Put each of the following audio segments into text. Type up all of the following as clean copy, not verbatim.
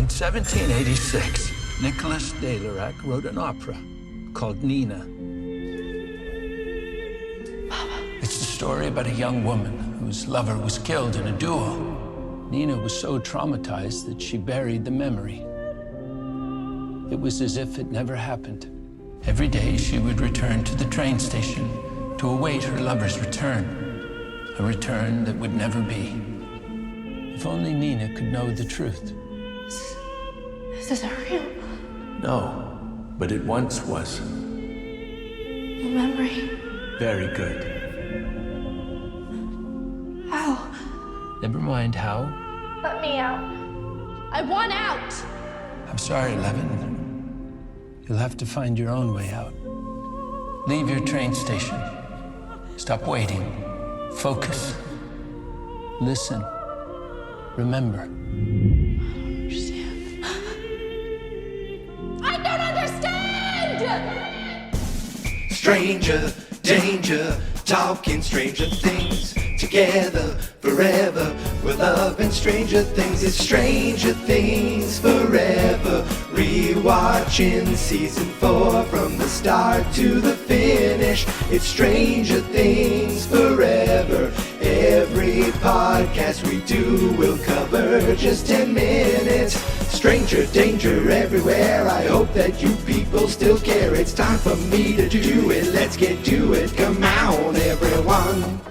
In 1786, Nicholas de Lirac wrote an opera called Nina. It's the story about a young woman whose lover was killed in a duel. Nina was so traumatized that she buried the memory. It was as if it never happened. Every day she would return to the train station to await her lover's return, a return that would never be. If only Nina could know the truth. This isn't real. No, but it once was. The memory. Very good. How? Never mind how. Let me out. I want out! I'm sorry, Levin. You'll have to find your own way out. Leave your train station. Stop waiting. Focus. Listen. Remember. I don't understand! Stranger, danger, talking stranger things. Together, forever, we're loving stranger things. It's Stranger Things Forever. Rewatching season 4 from the start to the finish. It's Stranger Things Forever. Every podcast we do will cover just 10 minutes. Stranger danger everywhere. I hope that you people still care. It's time for me to do it. Let's get to it. Come on, everyone.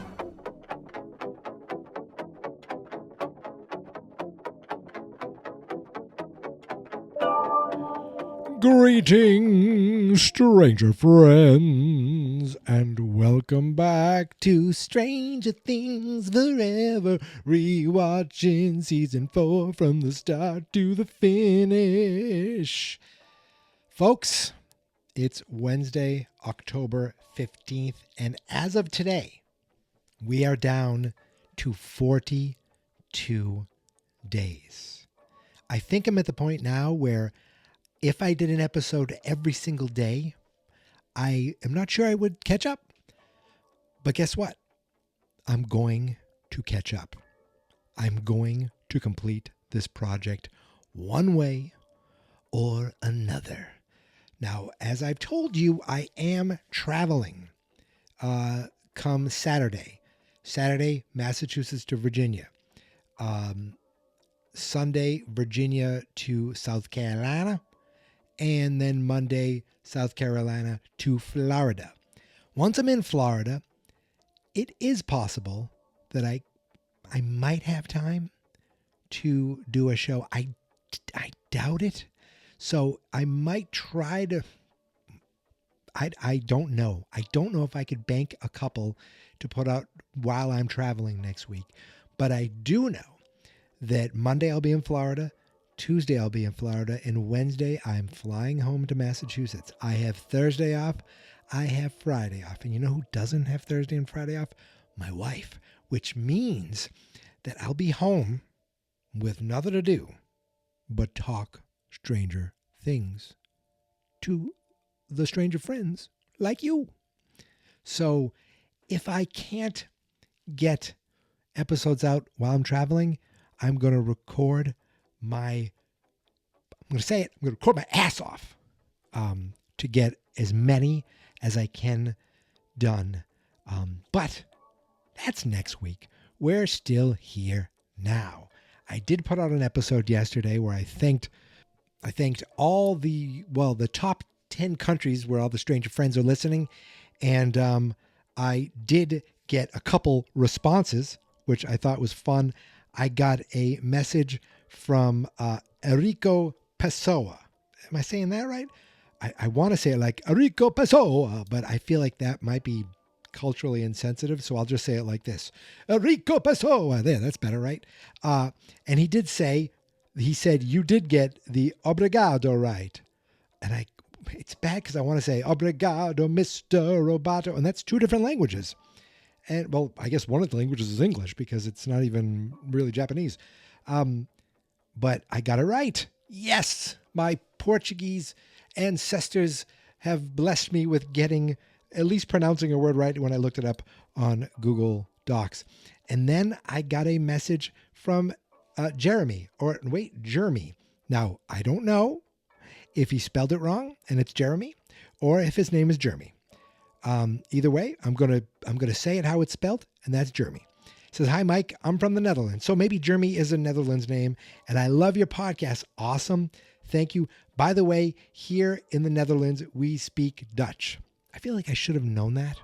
Greetings, stranger friends, and welcome back to Stranger Things Forever, rewatching season 4 from the start to the finish. Folks, it's Wednesday, October 15th, and as of today, we are down to 42 days. I think I'm at the point now where if I did an episode every single day, I am not sure I would catch up. But guess what? I'm going to catch up. I'm going to complete this project one way or another. Now, as I've told you, I am traveling come Saturday. Saturday, Massachusetts to Virginia. Sunday, Virginia to South Carolina. And then Monday, South Carolina to Florida. Once I'm in Florida, it is possible that I might have time to do a show. I doubt it. So I might try to, I don't know. I don't know if I could bank a couple to put out while I'm traveling next week. But I do know that Monday I'll be in Florida. Tuesday I'll be in Florida, and Wednesday I'm flying home to Massachusetts. I have Thursday off. I have Friday off. And you know who doesn't have Thursday and Friday off? My wife, which means that I'll be home with nothing to do but talk Stranger Things to the stranger friends like you. So if I can't get episodes out while I'm traveling, I'm going to record I'm going to record my ass off to get as many as I can done. But that's next week. We're still here now. I did put out an episode yesterday where I thanked all the top 10 countries where all the stranger friends are listening. And I did get a couple responses, which I thought was fun. I got a message from Enrico Pessoa. Am I saying that right? I want to say it like Enrico Pessoa, but I feel like that might be culturally insensitive, so I'll just say it like this. Enrico Pessoa. There, that's better, right? And he said, you did get the obrigado right. And it's bad because I want to say obrigado, Mr. Roboto, and that's two different languages. And, well, I guess one of the languages is English because it's not even really Japanese. But I got it right. Yes, my Portuguese ancestors have blessed me with getting, at least pronouncing a word right when I looked it up on Google Docs. And then I got a message from Jeremy. Now, I don't know if he spelled it wrong and it's Jeremy, or if his name is Jeremy. Either way, I'm gonna say it how it's spelled, and that's Jeremy. He says, "Hi, Mike. I'm from the Netherlands." So maybe Jeremy is a Netherlands name, and I love your podcast. Awesome. Thank you. By the way, here in the Netherlands, we speak Dutch. I feel like I should have known that.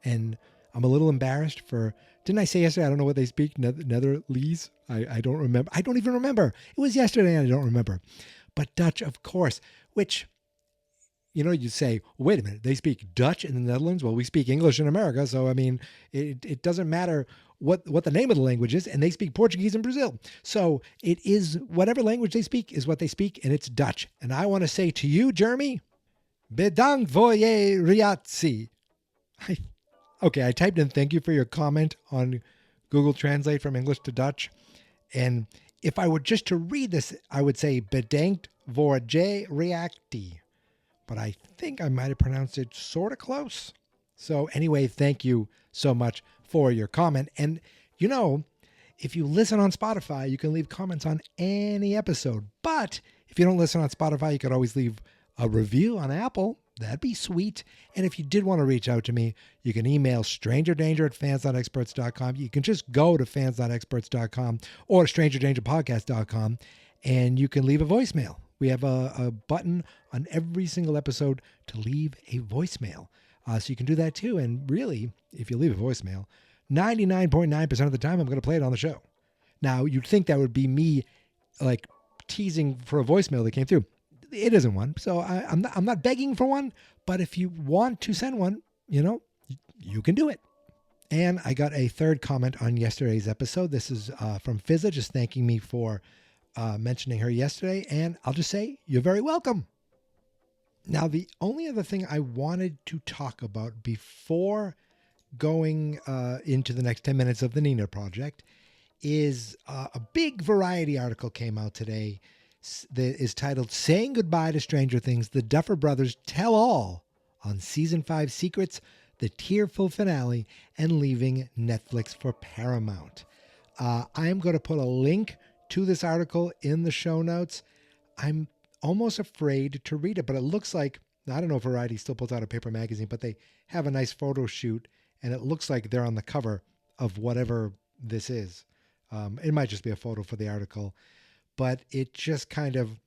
And I'm a little embarrassed for, didn't I say yesterday, I don't know what they speak, Netherlands? I don't remember. I don't even remember. It was yesterday and I don't remember. But Dutch, of course, which, you say, wait a minute, they speak Dutch in the Netherlands? Well, we speak English in America. So, I mean, it doesn't matter what the name of the language is, and they speak Portuguese in Brazil. So it is whatever language they speak is what they speak, and it's Dutch. And I want to say to you, Jeremy, bedankt voor je reactie. Okay, I typed in thank you for your comment on Google Translate from English to Dutch. And if I were just to read this, I would say bedankt voor je reactie. But I think I might have pronounced it sort of close. So anyway, thank you so much for your comment. And if you listen on Spotify, you can leave comments on any episode. But if you don't listen on Spotify, you could always leave a review on Apple. That'd be sweet. And if you did want to reach out to me, you can email strangerdanger@fans.experts.com. You can just go to fans.experts.com or strangerdangerpodcast.com, and you can leave a voicemail. We have a button on every single episode to leave a voicemail. So you can do that too. And really, if you leave a voicemail, 99.9% of the time, I'm going to play it on the show. Now, you'd think that would be me like teasing for a voicemail that came through. It isn't one. So I'm not begging for one. But if you want to send one, you can do it. And I got a third comment on yesterday's episode. This is from Fizza, just thanking me for mentioning her yesterday. And I'll just say, you're very welcome. Now, the only other thing I wanted to talk about before going into the next 10 minutes of the Nina Project is a big Variety article came out today that is titled "Saying Goodbye to Stranger Things, the Duffer Brothers Tell All on Season 5 Secrets, the Tearful Finale, and Leaving Netflix for Paramount." I am going to put a link to this article in the show notes. I'm almost afraid to read it, but it looks like, I don't know if Variety still puts out a paper magazine, but they have a nice photo shoot, and it looks like they're on the cover of whatever this is. It might just be a photo for the article, but it just kind of,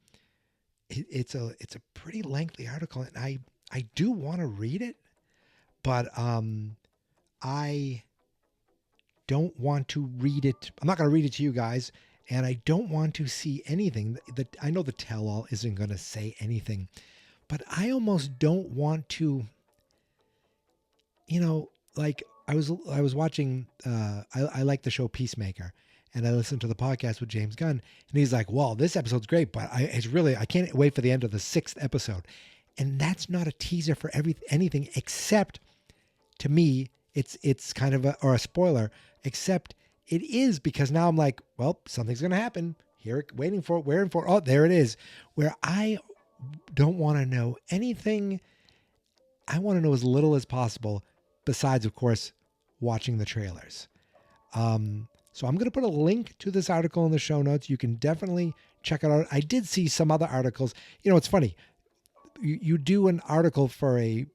it's a pretty lengthy article, and I do want to read it, but I don't want to read it. I'm not going to read it to you guys, and I don't want to see anything that I know the tell-all isn't going to say anything, but I almost don't want to, like I was watching, I like the show Peacemaker, and I listened to the podcast with James Gunn, and he's like, well, this episode's great, but I can't wait for the end of the 6th episode. And that's not a teaser for anything except, to me, it's kind of a spoiler, except it is, because now I'm like, well, something's going to happen here, waiting for it, oh, there it is, where I don't want to know anything. I want to know as little as possible, besides, of course, watching the trailers. So I'm going to put a link to this article in the show notes. You can definitely check it out. I did see some other articles. It's funny. You do an article for a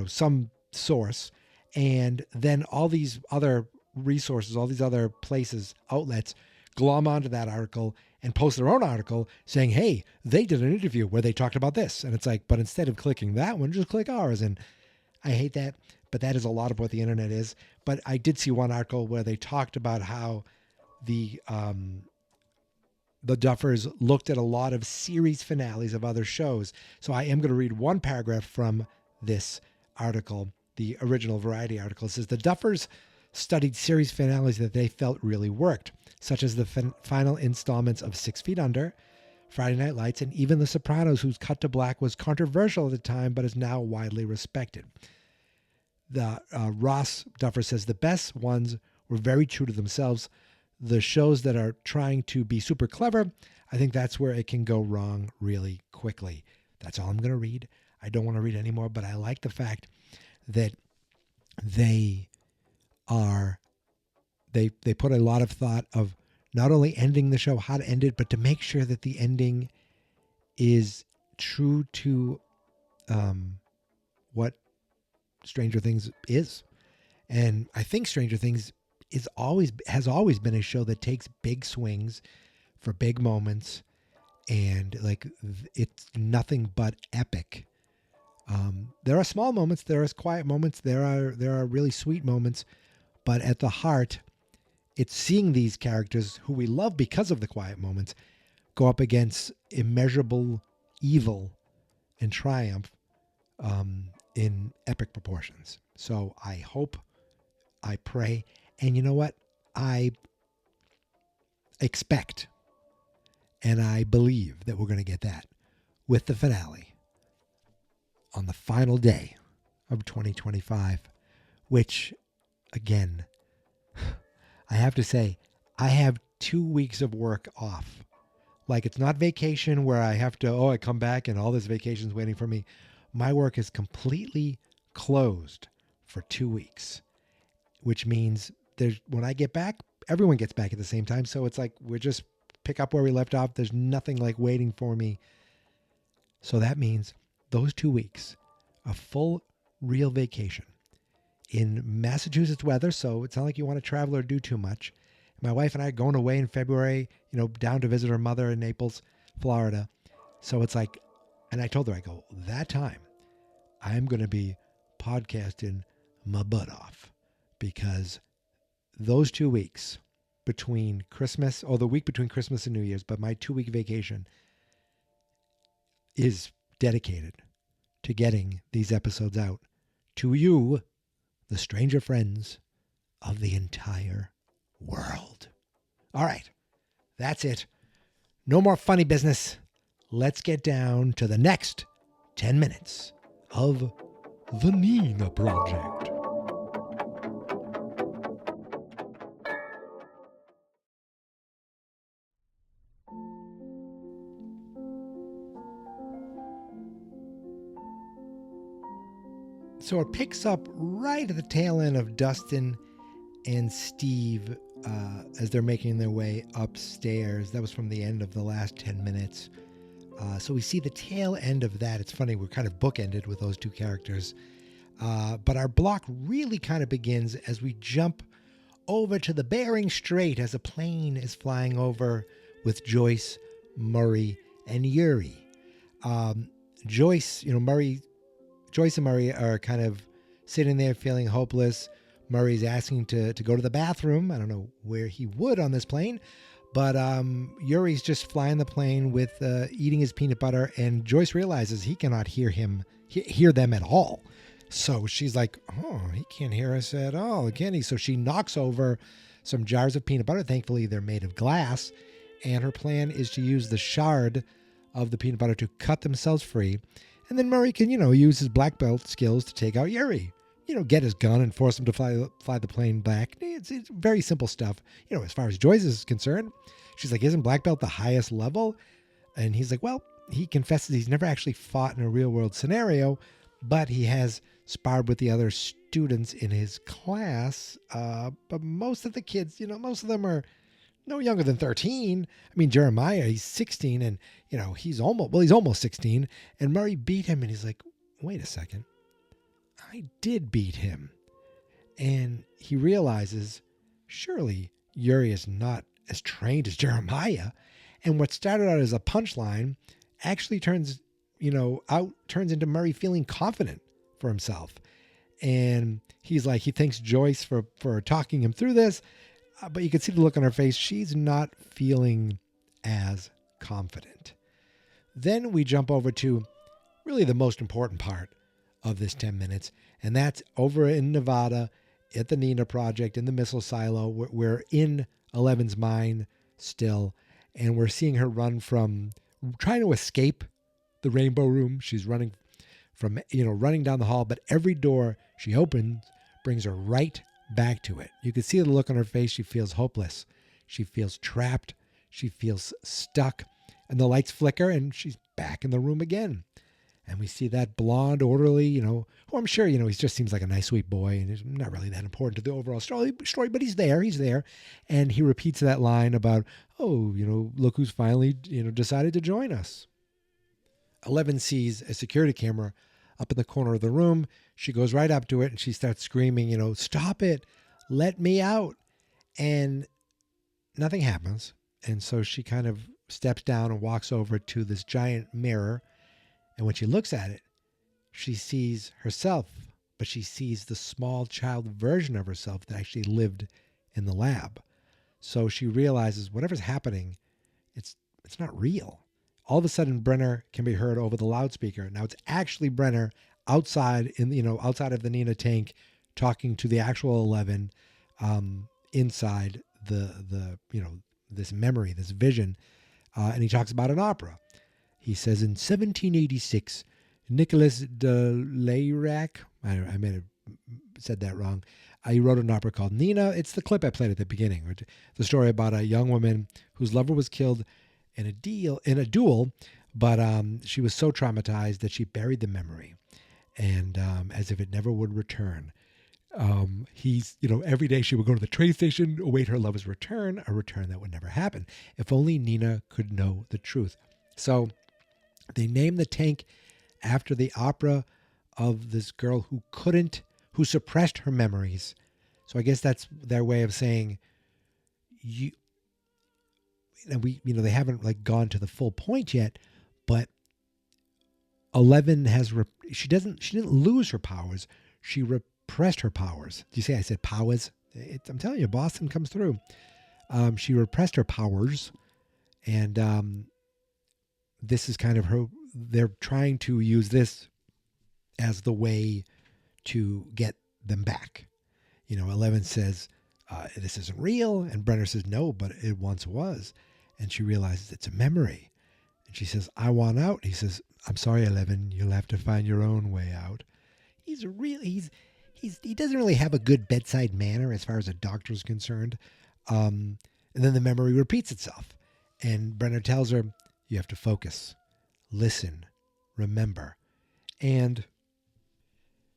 some source, and then all these other resources, all these other places, outlets, glom onto that article and post their own article saying, hey, they did an interview where they talked about this. And it's like, but instead of clicking that one, just click ours. And I hate that, but that is a lot of what the internet is. But I did see one article where they talked about how the Duffers looked at a lot of series finales of other shows. So I am going to read one paragraph from this article, the original Variety article. It says, the Duffers studied series finales that they felt really worked, such as the final installments of 6 Feet Under, Friday Night Lights, and even The Sopranos, whose cut to black was controversial at the time but is now widely respected. The Ross Duffer says the best ones were very true to themselves. The shows that are trying to be super clever, I think that's where it can go wrong really quickly. That's all I'm going to read. I don't want to read anymore, but I like the fact that they put a lot of thought of not only ending the show, how to end it, but to make sure that the ending is true to what Stranger Things is. And I think Stranger Things has always been a show that takes big swings for big moments, and like it's nothing but epic. There are small moments, there are quiet moments, there are really sweet moments, but at the heart, it's seeing these characters who we love because of the quiet moments go up against immeasurable evil and triumph in epic proportions. So I hope, I pray, and you know what? I expect and I believe that we're going to get that with the finale on the final day of 2025, which, again, I have to say, I have 2 weeks of work off. Like, it's not vacation where I have to, I come back and all this vacation's waiting for me. My work is completely closed for 2 weeks, which means when I get back, everyone gets back at the same time. So it's like we're just pick up where we left off. There's nothing like waiting for me. So that means those 2 weeks, a full real vacation in Massachusetts weather. So it's not like you want to travel or do too much. My wife and I are going away in February, down to visit her mother in Naples, Florida. So it's like, and I told her, I go, that time I'm going to be podcasting my butt off, because those 2 weeks between Christmas, or the week between Christmas and New Year's, but my 2 week vacation is dedicated to getting these episodes out to you, the stranger friends of the entire world. All right, that's it. No more funny business. Let's get down to the next 10 minutes of the Nina Project. So it picks up right at the tail end of Dustin and Steve as they're making their way upstairs. That was from the end of the last 10 minutes. So we see the tail end of that. It's funny, we're kind of bookended with those two characters. But our block really kind of begins as we jump over to the Bering Strait as a plane is flying over with Joyce, Murray, and Yuri. Joyce and Murray are kind of sitting there feeling hopeless. Murray's asking to go to the bathroom. I don't know where he would on this plane, but Yuri's just flying the plane with eating his peanut butter, and Joyce realizes he cannot hear them at all. So she's like, he can't hear us at all, can he? So she knocks over some jars of peanut butter. Thankfully, they're made of glass, and her plan is to use the shard of the peanut butter to cut themselves free. And then Murray can, use his black belt skills to take out Yuri. Get his gun and force him to fly the plane back. It's very simple stuff. As far as Joyce is concerned, she's like, isn't black belt the highest level? And he's like, well, he confesses he's never actually fought in a real world scenario, but he has sparred with the other students in his class. But most of the kids, most of them are no younger than 13. I mean, Jeremiah, he's 16, and, he's almost 16. And Murray beat him, and he's like, wait a second. I did beat him. And he realizes, surely Yuri is not as trained as Jeremiah. And what started out as a punchline actually turns into Murray feeling confident for himself. And he's like, he thanks Joyce for talking him through this. But you can see the look on her face. She's not feeling as confident. Then we jump over to really the most important part of this 10 minutes. And that's over in Nevada at the Nina Project in the missile silo. We're in Eleven's mind still. And we're seeing her run from trying to escape the Rainbow Room. She's running running down the hall. But every door she opens brings her right back to it. You can see the look on her face. She feels hopeless. She feels trapped. She feels stuck. And the lights flicker and she's back in the room again. And we see that blonde orderly, who I'm sure, he just seems like a nice, sweet boy, and he's not really that important to the overall story, but he's there. And he repeats that line about, oh, look who's finally, decided to join us. 11 sees a security camera up in the corner of the room. She goes right up to it and she starts screaming, stop it, let me out. And nothing happens. And so she kind of steps down and walks over to this giant mirror. And when she looks at it, she sees herself, but she sees the small child version of herself that actually lived in the lab. So she realizes whatever's happening, it's not real. All of a sudden, Brenner can be heard over the loudspeaker. Now it's actually Brenner outside outside of the Nina tank, talking to the actual 11 inside the this memory, this vision, and he talks about an opera. He says in 1786, Nicholas de Layrac, I may have said that wrong, he wrote an opera called Nina. It's the clip I played at the beginning. The story about a young woman whose lover was killed in a duel, but she was so traumatized that she buried the memory, and as if it never would return. Every day she would go to the train station, await her lover's return, a return that would never happen. If only Nina could know the truth. So they named the tank after the opera of this girl who suppressed her memories. So I guess that's their way of saying, they haven't gone to the full point yet, but 11 she didn't lose her powers. She repressed her powers. Do you say I said powers? I'm telling you, Boston comes through. She repressed her powers, and this is kind of her. They're trying to use this as the way to get them back. 11 says, this isn't real. And Brenner says, no, but it once was. And she realizes it's a memory. And she says, I want out. He says, I'm sorry, 11, you'll have to find your own way out. He doesn't really have a good bedside manner as far as a doctor's concerned. And then the memory repeats itself. And Brenner tells her, you have to focus, listen, remember. And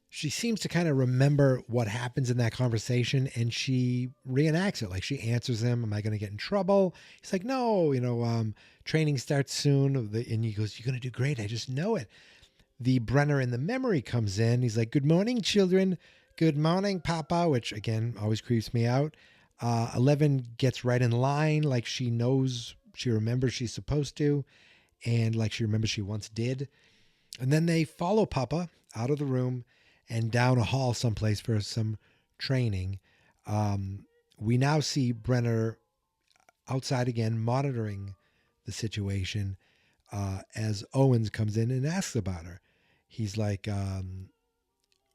she seems to kind of remember what happens in that conversation, and she reenacts it. Like, she answers him, am I going to get in trouble? He's like, no, training starts soon. And he goes, you're going to do great. I just know it. The Brenner in the memory comes in. He's like, good morning, children. Good morning, Papa, which, again, always creeps me out. 11 gets right in line, like she knows, she remembers she's supposed to, and like she remembers she once did. And then they follow Papa out of the room and down a hall someplace for some training. We now see Brenner outside again, monitoring the situation as Owens comes in and asks about her. He's like,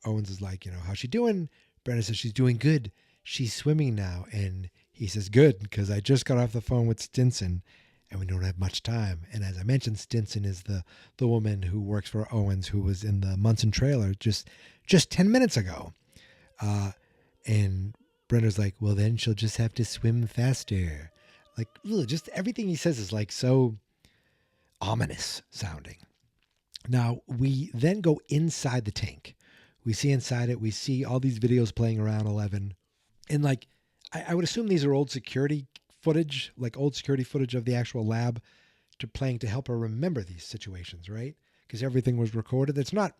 Owens is like, how's she doing? Brenner says she's doing good. She's swimming now. And he says, good, because I just got off the phone with Stinson and we don't have much time. And as I mentioned, Stinson is the woman who works for Owens, who was in the Munson trailer just 10 minutes ago. And Brenner's like, well, then she'll just have to swim faster. Like, just everything he says is like so ominous sounding. Now, we then go inside the tank. We see inside it, we see all these videos playing around 11. And like, I would assume these are old security footage of the actual lab playing to help her remember these situations, right? Because everything was recorded. It's not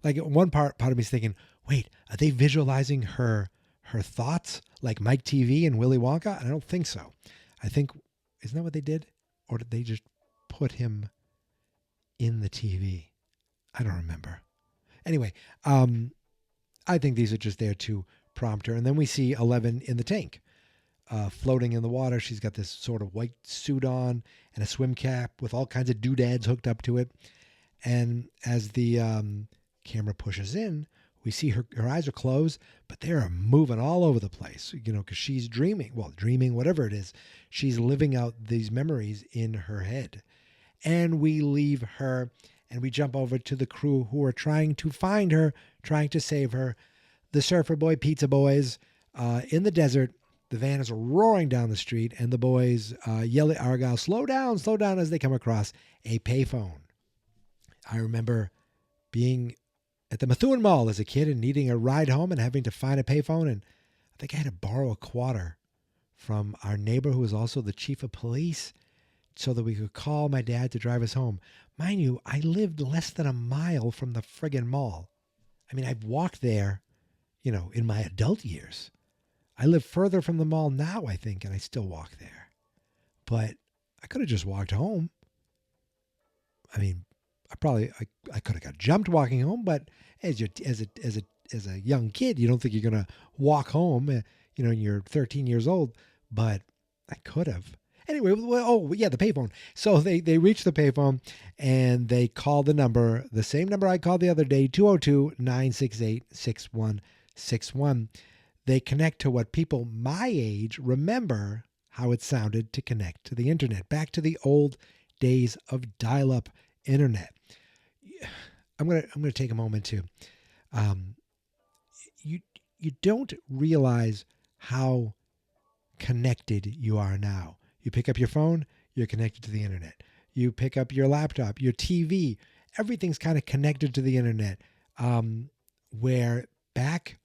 like one part of me is thinking, wait, are they visualizing her thoughts like Mike TV and Willy Wonka? I don't think so. I think, isn't that what they did? Or did they just put him in the TV? I don't remember. Anyway, I think these are just there to prompt her. And then we see 11 in the tank, floating in the water. She's got this sort of white suit on and a swim cap with all kinds of doodads hooked up to it. And as the camera pushes in, we see her eyes are closed, but they are moving all over the place, because she's dreaming, whatever it is. She's living out these memories in her head. And we leave her and we jump over to the crew who are trying to find her, trying to save her. The Surfer Boy Pizza Boys in the desert. The van is roaring down the street, and the boys yell at Argyle, slow down, as they come across a payphone. I remember being at the Methuen Mall as a kid and needing a ride home and having to find a payphone. And I think I had to borrow a quarter from our neighbor who was also the chief of police so that we could call my dad to drive us home. Mind you, I lived less than a mile from the friggin' mall. I mean, I've walked there, in my adult years. I live further from the mall now, I think, and I still walk there. But I could have just walked home. I mean, I could have got jumped walking home, but as a young kid, you don't think you're gonna walk home, and you're 13 years old. But I could have. Anyway, the payphone. So they reached the payphone and they called the same number I called the other day, 202-968-6161. They connect to what people my age remember how it sounded to connect to the internet, back to the old days of dial-up internet. I'm gonna take a moment to, you don't realize how connected you are now. You pick up your phone, you're connected to the internet. You pick up your laptop, your TV, everything's kind of connected to the internet. Where back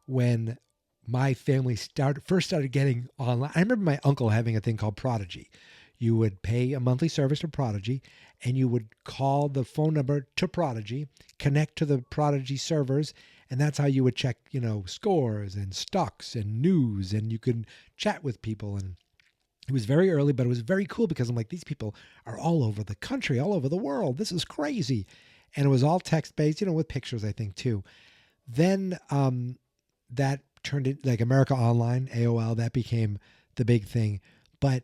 when my family first started getting online, I remember my uncle having a thing called Prodigy. You would pay a monthly service to Prodigy, and you would call the phone number to Prodigy, connect to the Prodigy servers, and that's how you would check, scores and stocks and news, and you could chat with people. And it was very early, but it was very cool because I'm like, these people are all over the country, all over the world. This is crazy. And it was all text-based, with pictures, I think, too. Then that turned into like America Online, AOL, that became the big thing. But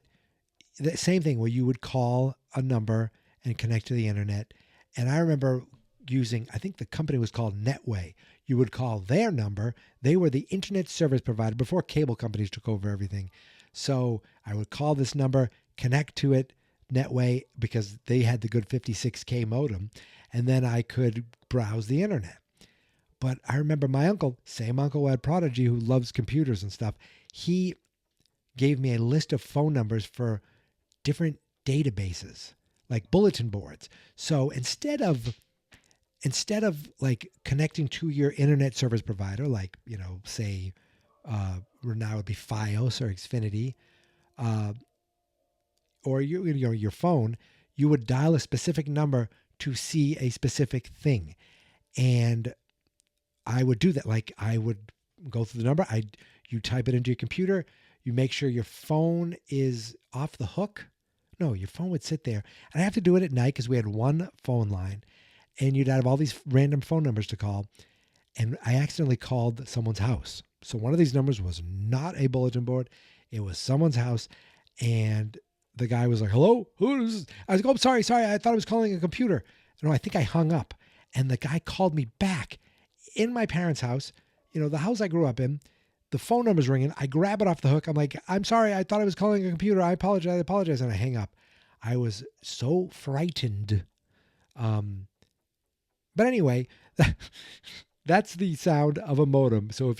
the same thing where you would call a number and connect to the internet. And I remember using, I think the company was called Netway. You would call their number. They were the internet service provider before cable companies took over everything. So I would call this number, connect to it, Netway, because they had the good 56K modem, and then I could browse the internet. But I remember my uncle, same uncle who had Prodigy, who loves computers and stuff, he gave me a list of phone numbers for different databases, like bulletin boards. So instead of like connecting to your internet service provider, like, say, now it would be Fios or Xfinity, or your phone, you would dial a specific number to see a specific thing. And I would do that. Like, I would go through the number. You type it into your computer. You make sure your phone is off the hook. No, your phone would sit there. And I have to do it at night because we had one phone line. And you'd have all these random phone numbers to call. And I accidentally called someone's house. So one of these numbers was not a bulletin board. It was someone's house. And the guy was like, hello? Who is this? I was like, oh, sorry. I thought I was calling a computer. No, I think I hung up. And the guy called me back in my parents' house, the house I grew up in. The phone number's ringing. I grab it off the hook. I'm like, I'm sorry. I thought I was calling a computer. I apologize. And I hang up. I was so frightened. But anyway, that's the sound of a modem. So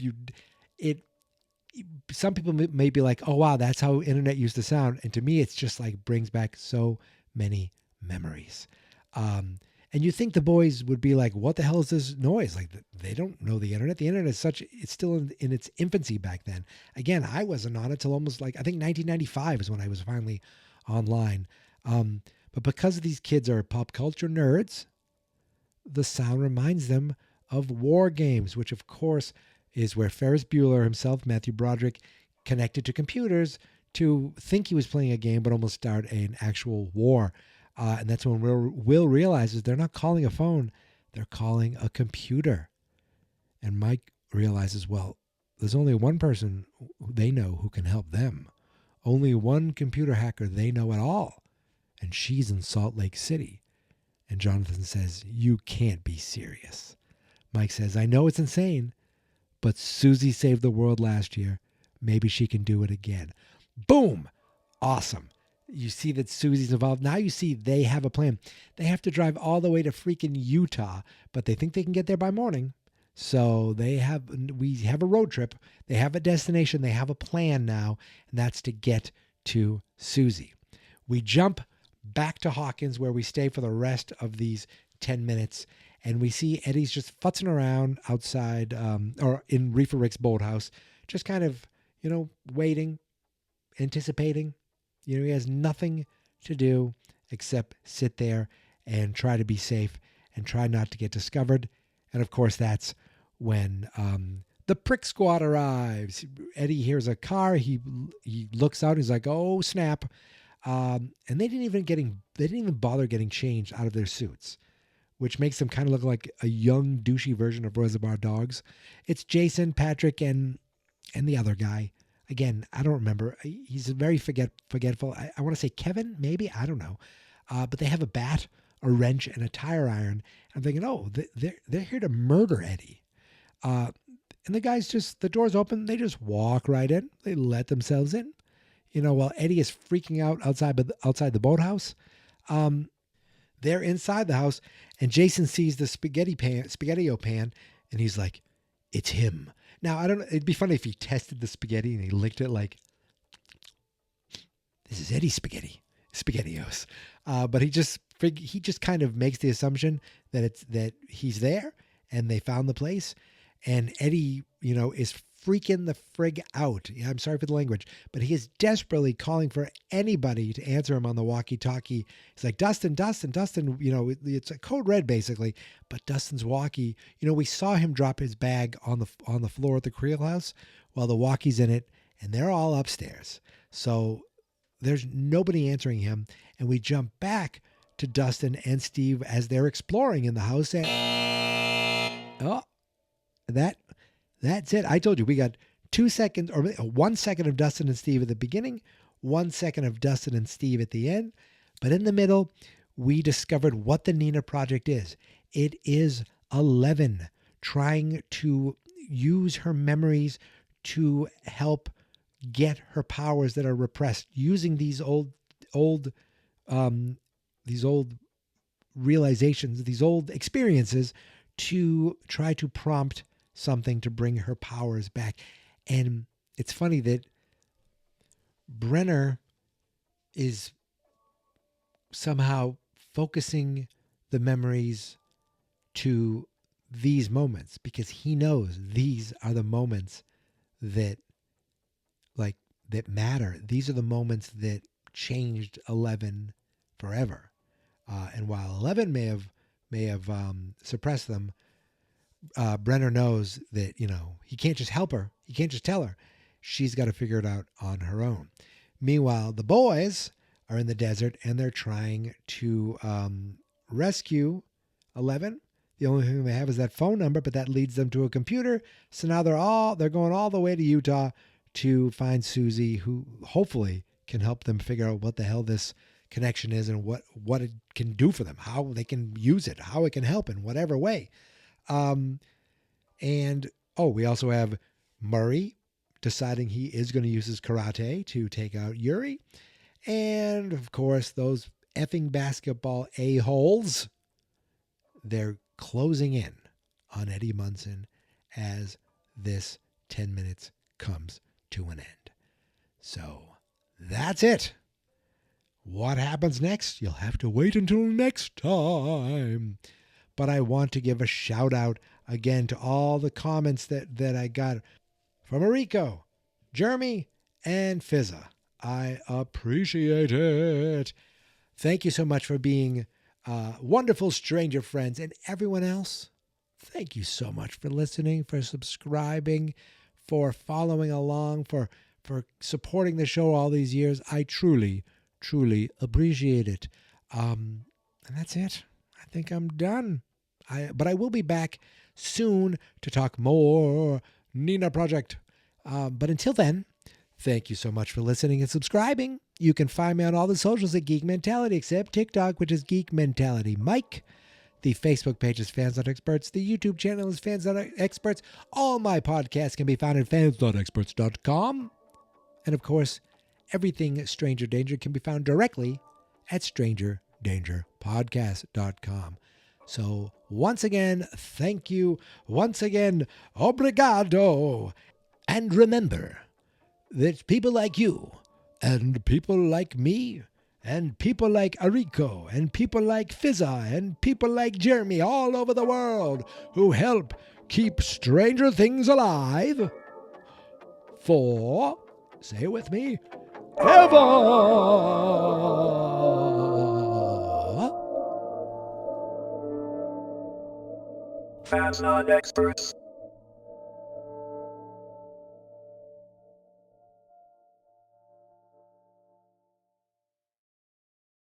some people may be like, oh, wow, that's how internet used to sound. And to me, it's just like brings back so many memories. And you think the boys would be like, what the hell is this noise? Like, they don't know the internet. The internet it's still in its infancy back then. Again, I wasn't on it till almost I think 1995 is when I was finally online. But because these kids are pop culture nerds, the sound reminds them of war games, which of course is where Ferris Bueller himself, Matthew Broderick, connected to computers to think he was playing a game, but almost start an actual war. And that's when Will realizes they're not calling a phone, they're calling a computer. And Mike realizes, well, there's only one person they know who can help them. Only one computer hacker they know at all. And she's in Salt Lake City. And Jonathan says, you can't be serious. Mike says, I know it's insane, but Susie saved the world last year. Maybe she can do it again. Boom! Awesome. You see that Susie's involved. Now you see they have a plan. They have to drive all the way to freaking Utah, but they think they can get there by morning. So we have a road trip. They have a destination. They have a plan now, and that's to get to Susie. We jump back to Hawkins where we stay for the rest of these 10 minutes. And we see Eddie's just futzing around outside or in Reefer Rick's boathouse, just kind of, waiting, anticipating. He has nothing to do except sit there and try to be safe and try not to get discovered. And of course, that's when the prick squad arrives. Eddie hears a car. He looks out. He's like, "Oh snap!" And they didn't even bother getting changed out of their suits, which makes them kind of look like a young douchey version of Reservoir Dogs. It's Jason, Patrick, and the other guy. Again, I don't remember. He's very forgetful. I want to say Kevin, maybe. I don't know. But they have a bat, a wrench, and a tire iron. I'm thinking, oh, they're here to murder Eddie. And the guys the door's open. They just walk right in. They let themselves in. While Eddie is freaking out outside the boathouse. They're inside the house, and Jason sees the spaghetti-o pan, and he's like, "It's him." Now, I don't know. It'd be funny if he tested the spaghetti and he licked it like, "This is Eddie's spaghettios." But he just kind of makes the assumption that he's there and they found the place, and Eddie, is freaking the frig out. Yeah, I'm sorry for the language, but he is desperately calling for anybody to answer him on the walkie-talkie. He's like, Dustin, it's a code red basically, but Dustin's walkie, we saw him drop his bag on the floor at the Creel house while the walkie's in it, and they're all upstairs. So there's nobody answering him, and we jump back to Dustin and Steve as they're exploring in the house, and that's it. I told you we got 2 seconds or 1 second of Dustin and Steve at the beginning, 1 second of Dustin and Steve at the end. But in the middle, we discovered what the Nina Project is. It is 11 trying to use her memories to help get her powers that are repressed, using these old realizations, these old experiences to try to prompt something to bring her powers back. And it's funny that Brenner is somehow focusing the memories to these moments because he knows these are the moments that matter. These are the moments that changed 11 forever. And while 11 may have suppressed them, Brenner knows that, he can't just help her. He can't just tell her. She's got to figure it out on her own. Meanwhile, the boys are in the desert and they're trying to rescue 11. The only thing they have is that phone number, but that leads them to a computer. So now they're going all the way to Utah to find Susie, who hopefully can help them figure out what the hell this connection is and what it can do for them, how they can use it, how it can help in whatever way. We also have Murray deciding he is going to use his karate to take out Yuri. And of course, those effing basketball a-holes, they're closing in on Eddie Munson as this 10 minutes comes to an end. So that's it. What happens next? You'll have to wait until next time. But I want to give a shout out again to all the comments that I got from Mariko, Jeremy, and Fizza. I appreciate it. Thank you so much for being wonderful stranger friends. And everyone else, thank you so much for listening, for subscribing, for following along, for supporting the show all these years. I truly, truly appreciate it. And that's it. I think I'm done. But I will be back soon to talk more Nina Project. But until then, thank you so much for listening and subscribing. You can find me on all the socials at Geek Mentality, except TikTok, which is Geek Mentality Mike. The Facebook page is Fans Not Experts. The YouTube channel is Fans Not Experts. All my podcasts can be found at fansnotexperts.com. And of course, everything Stranger Danger can be found directly at strangerdangerpodcast.com. So once again, thank you. Once again, obrigado. And remember that people like you and people like me and people like Arico, and people like Fizza, and people like Jeremy all over the world who help keep Stranger Things alive for, say it with me, ever. Fans not experts.